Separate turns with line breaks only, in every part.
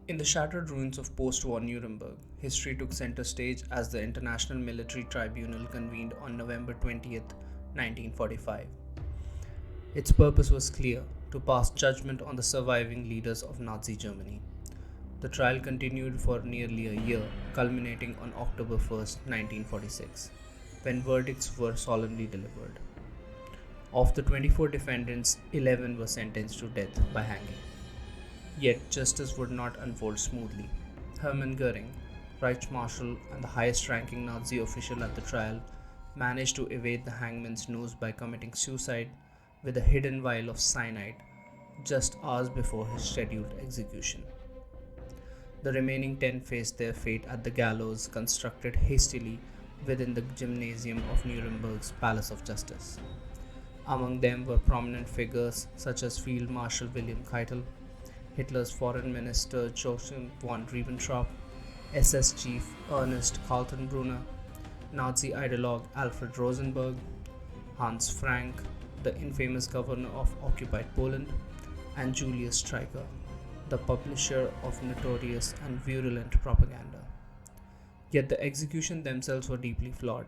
In the shattered ruins of post-war Nuremberg, history took center stage as the International Military Tribunal convened on November 20th, 1945. Its purpose was clear: to pass judgment on the surviving leaders of Nazi Germany. The trial continued for nearly a year, culminating on October 1st, 1946, when verdicts were solemnly delivered. Of the 24 defendants, 11 were sentenced to death by hanging. Yet justice would not unfold smoothly. Hermann Göring, Reichsmarshal and the highest-ranking Nazi official at the trial, managed to evade the hangman's noose by committing suicide with a hidden vial of cyanide just hours before his scheduled execution. The remaining 10 faced their fate at the gallows constructed hastily within the gymnasium of Nuremberg's Palace of Justice. Among them were prominent figures such as Field Marshal William Keitel, Hitler's foreign minister Joachim von Ribbentrop, SS chief Ernst Kaltenbrunner, Nazi ideologue Alfred Rosenberg, Hans Frank, the infamous governor of occupied Poland, and Julius Streicher, the publisher of notorious and virulent propaganda. Yet the executions themselves were deeply flawed.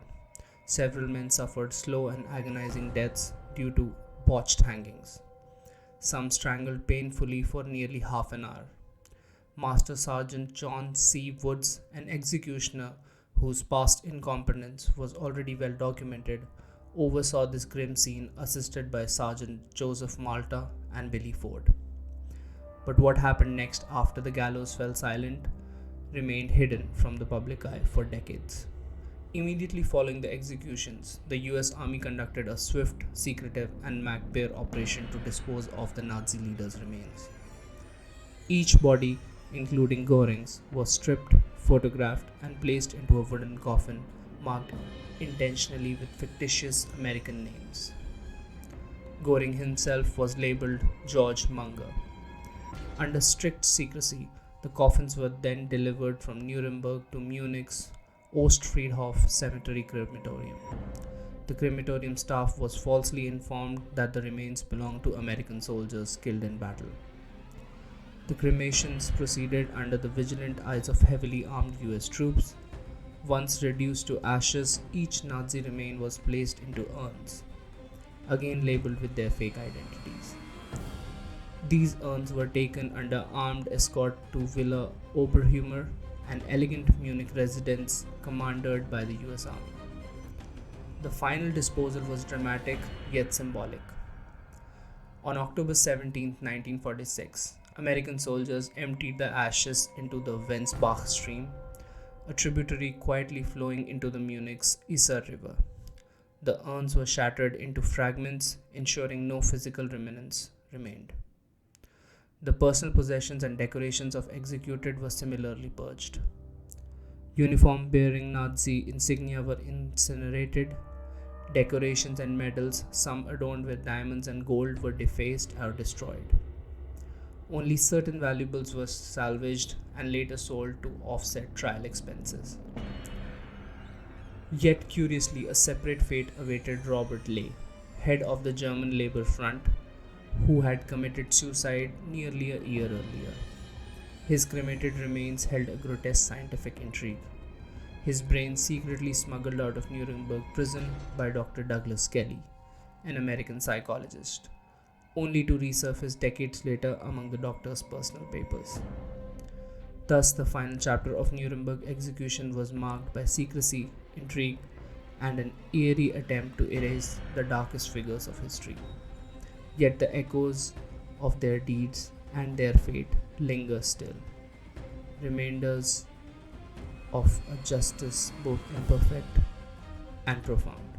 Several men suffered slow and agonizing deaths due to botched hangings. Some strangled painfully for nearly half an hour. Master Sergeant John C. Woods, an executioner whose past incompetence was already well documented, oversaw this grim scene assisted by Sergeant Joseph Malta and Billy Ford. But what happened next after the gallows fell silent remained hidden from the public eye for decades. Immediately following the executions, the US Army conducted a swift, secretive, and MacBear operation to dispose of the Nazi leaders' remains. Each body, including Göring's, was stripped, photographed, and placed into a wooden coffin marked intentionally with fictitious American names. Göring himself was labeled George Munger. Under strict secrecy, the coffins were then delivered from Nuremberg to Munich's Ostfriedhof Cemetery crematorium. The crematorium staff was falsely informed that the remains belonged to American soldiers killed in battle. The cremations proceeded under the vigilant eyes of heavily armed US troops. Once reduced to ashes, each Nazi remain was placed into urns, again labeled with their fake identities. These urns were taken under armed escort to Villa Oberhummer, an elegant Munich residence commanded by the US Army. The final disposal was dramatic yet symbolic. On October 17, 1946, American soldiers emptied the ashes into the Wensbach stream, a tributary quietly flowing into the Munich's Isar River. The urns were shattered into fragments, ensuring no physical remnants remained. The personal possessions and decorations of executed were similarly purged. Uniform bearing Nazi insignia were incinerated. Decorations and medals, some adorned with diamonds and gold, were defaced or destroyed. Only certain valuables were salvaged and later sold to offset trial expenses. Yet curiously, a separate fate awaited Robert Ley, head of the German Labour Front, who had committed suicide nearly a year earlier. His cremated remains held a grotesque scientific intrigue. His brains secretly smuggled out of Nuremberg prison by Dr. Douglas Kelly, an American psychologist, only to resurface decades later among the doctor's personal papers. Thus, the final chapter of Nuremberg execution was marked by secrecy, intrigue, and an eerie attempt to erase the darkest figures of history. Yet the echoes of their deeds and their fate linger still, remainders of a justice both imperfect and profound.